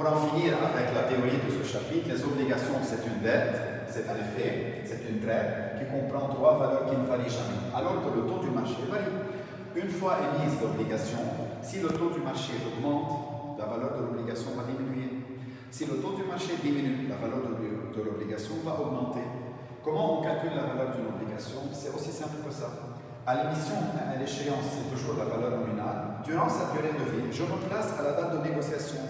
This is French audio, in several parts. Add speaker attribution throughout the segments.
Speaker 1: pour en finir avec la théorie de ce chapitre, les obligations, c'est une dette, c'est un effet, c'est une traite qui comprend trois valeurs qui ne varient jamais, alors que le taux du marché varie. Une fois émise l'obligation, si le taux du marché augmente, la valeur de l'obligation va diminuer. Si le taux du marché diminue, la valeur de l'obligation va augmenter. Comment on calcule la valeur d'une obligation? C'est aussi simple que ça. À l'émission, à l'échéance, c'est toujours la valeur nominale. Durant sa durée de vie, je me place à la date de négociation.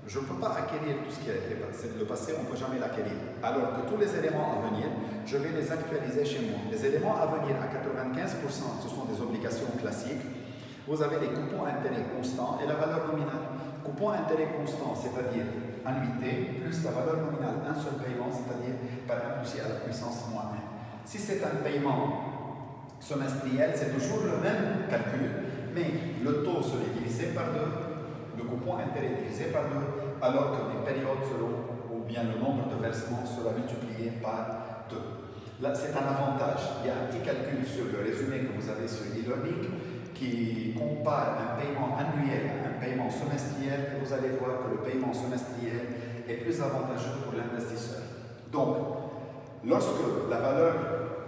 Speaker 1: Je ne peux pas acquérir tout ce qui a été passé. Le passé, on ne peut jamais l'acquérir. Alors que tous les éléments à venir, je vais les actualiser chez moi. Les éléments à venir, à 95%, ce sont des obligations classiques. Vous avez les coupons intérêts constants et la valeur nominale. Coupon intérêt constant, c'est-à-dire annuité, plus la valeur nominale, un seul paiement, c'est-à-dire par 1 plus I à la puissance moins 1. Si c'est un paiement semestriel, c'est toujours le même calcul, mais le taux serait divisé par 2, le coupon intérêt divisé par 2, alors que les périodes seront, ou bien le nombre de versements sera multiplié par 2. Là, c'est un avantage. Il y a un petit calcul sur le résumé que vous avez sur e-learning qui compare un paiement annuel à un paiement semestriel, et vous allez voir que le paiement semestriel est plus avantageux pour l'investisseur. Donc, lorsque la valeur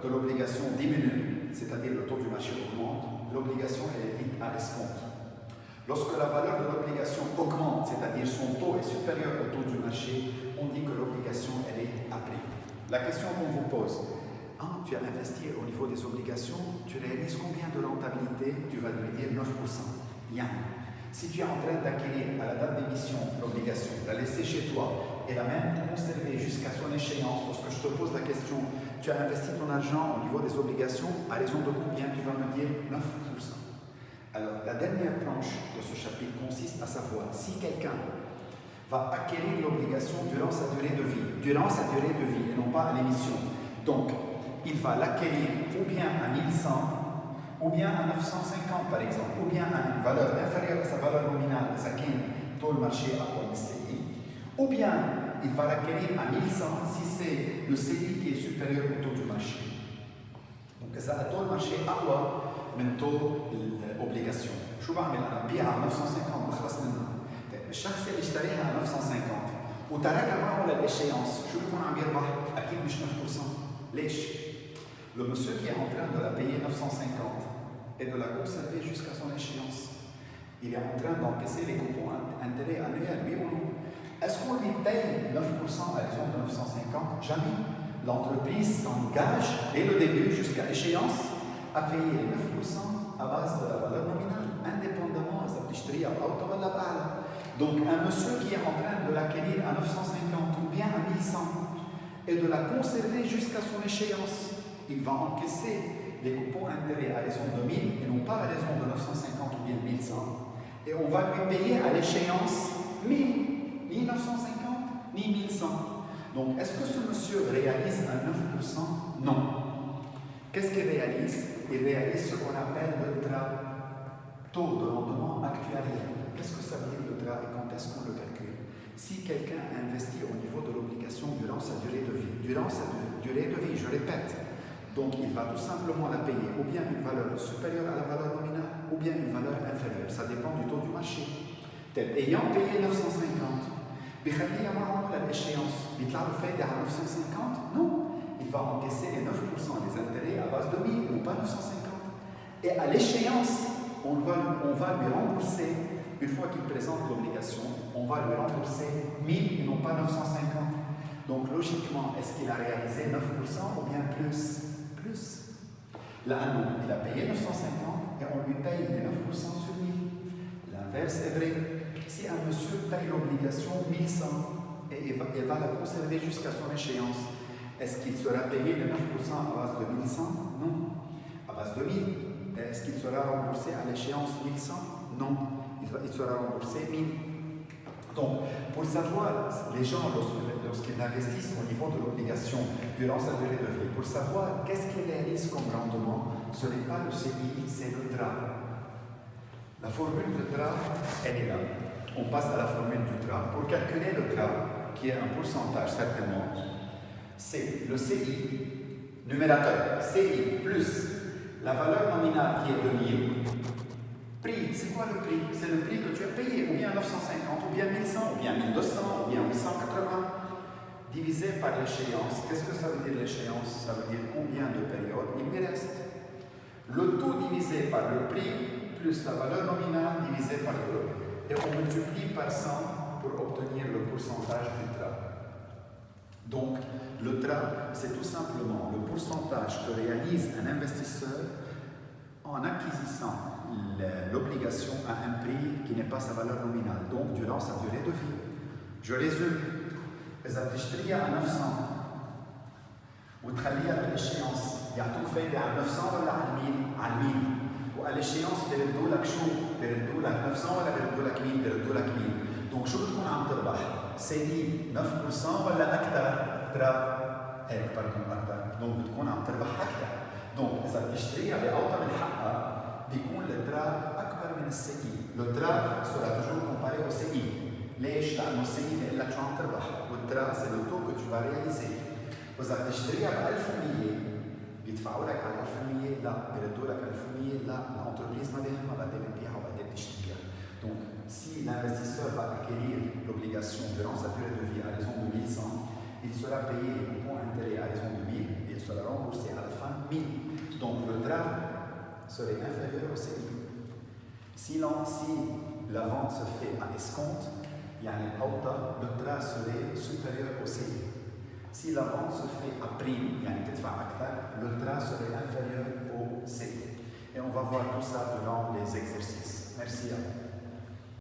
Speaker 1: de l'obligation diminue, c'est-à-dire le taux du marché augmente, l'obligation est dite à escompte. Lorsque la valeur de l'obligation augmente, c'est-à-dire son taux est supérieur au taux du marché, on dit que l'obligation est à prix. La question qu'on vous pose, tu as investi au niveau des obligations, tu réalises combien de rentabilité? Tu vas lui dire 9%. Bien. Si tu es en train d'acquérir à la date d'émission l'obligation, la laisser chez toi et la même conserver jusqu'à son échéance, lorsque je te pose la question, tu as investi ton argent au niveau des obligations, à raison de combien? Tu vas me dire 9%. Alors, la dernière planche de ce chapitre consiste à savoir si quelqu'un va acquérir l'obligation durant sa durée de vie, et non pas à l'émission. Donc, il va l'acquérir ou bien à 1100, ou bien à 950 par exemple, ou bien à une valeur inférieure à sa valeur nominale, taux de marché à CI, ou bien il va l'acquérir à 1100 si c'est le CI qui est supérieur au taux du marché. Donc, ça a taux de marché à quoi? من taux l'obligation. شو بعمل انا؟ ببيعها 950 بخلص منها. الشخص اللي اشتريها على 950 وتركها معه للإشيانس، شو بيكون عم يربح؟ اكيد مش 9%. ليش؟ Le monsieur qui est en train de la payer 950 et de la conserver jusqu'à son échéance, il est en train d'encaisser les coupons intérêts annuels, oui ou non? Est-ce qu'on lui paye 9% à raison de 950? Jamais. L'entreprise s'engage dès le début jusqu'à échéance à payer les 9% à base de la valeur nominale, indépendamment de l'histoire ou de la balle. Donc, un monsieur qui est en train de l'acquérir à 950 ou bien à 1100 et de la conserver jusqu'à son échéance, il va encaisser les coupons intérêts à raison de 1000 et non pas à raison de 950 ou bien 1100. Et on va lui payer à l'échéance 1000, ni 950, ni 1100. Donc, est-ce que ce monsieur réalise un 9%? Non. Qu'est-ce qu'il réalise? Il réalise ce qu'on appelle le taux de rendement actuel. Qu'est-ce que ça veut dire le TRA et quand est-ce qu'on le calcule? Si quelqu'un investit au niveau de l'obligation durant sa durée de vie, je répète, donc il va tout simplement la payer ou bien une valeur supérieure à la valeur nominale ou bien une valeur inférieure. Ça dépend du taux du marché. Ayant payé 950, بيخليها معهم للإشيانس بيطلع له فايدة à 950? Non. Il va encaisser les 9% des intérêts à base de 1000 ou pas 950. Et à l'échéance, on va lui rembourser, une fois qu'il présente l'obligation, on va lui rembourser 1000 et non pas 950. Donc logiquement, est-ce qu'il a réalisé 9% ou bien plus? Plus. Là, non, il a payé 950 et on lui paye les 9% sur 1000. L'inverse est vrai. Si un monsieur paye l'obligation 1100 et il va la conserver jusqu'à son échéance, est-ce qu'il sera payé de 9% à base de 1100? Non. À base de 1000. Est-ce qu'il sera remboursé à l'échéance 1100? Non. Il sera remboursé 1000. Donc, pour savoir, les gens, lorsqu'ils investissent au niveau de l'obligation durant sa durée de vie, pour savoir qu'est-ce qu'ils réalisent comme rendement, ce n'est pas le CI, c'est le TRA. La formule de TRA, elle est là. On passe à la formule du TRA. Pour calculer le TRA, qui est un pourcentage certainement, c'est le CI, numérateur, CI plus la valeur nominale qui est de 1000. Prix, c'est quoi le prix? C'est le prix que tu as payé, ou bien 950, ou bien 1100, ou bien 1200, divisé par l'échéance. Qu'est-ce que ça veut dire l'échéance? Ça veut dire combien de périodes il me reste. Le taux divisé par le prix plus la valeur nominale divisée par 2. Et on multiplie par 100 pour obtenir le pourcentage du TRA. Donc, le TRA, c'est tout simplement le pourcentage que réalise un investisseur en acquisissant l'obligation à un prix qui n'est pas sa valeur nominale, donc durant sa durée de vie. Je résume. إذا بتشتريها على 900 وتخليها بالإشيانس يعطوك فايدة على 900 ولا على 1000؟ على 1000. وعلى الإشيانس بيردوا لك شو؟ بيردوا لك 900 ولا بيردوا لك 1000؟ بيردوا لك 1000. دونك شو بتكون عم تربح؟ سي 9% ولا أكثر؟ ترى هيك برضه أكثر. دونك بتكون عم تربح أكثر. دونك إذا بتشتريها بأوطى من حقها بيكون الترا أكبر من السي. الترا sera toujours comparé au CI. ليش؟ لأنه السي بيقول لك شو عم تربح، والترا سي لو تو كو تو فا رياليزي. وإذا بتشتريها ب 1100 بيدفعوا لك على 1100؟ لا، بيردوا لك 1100؟ لا، l'entreprise ما بيهمها بعدين بتبيعها وبعدين بتشتريها. Donc, si l'investisseur va acquérir l'obligation durant sa durée de vie à raison de 1100, il sera payé les coupons intérêts à raison de 1000 et il sera remboursé à la fin 1000. Donc, le TRA serait inférieur au CI. Si la vente se fait à escompte, le TRA serait supérieur au CI. Si la vente se fait à prime, le TRA serait inférieur au CI. Et on va voir tout ça durant les exercices. Merci à vous.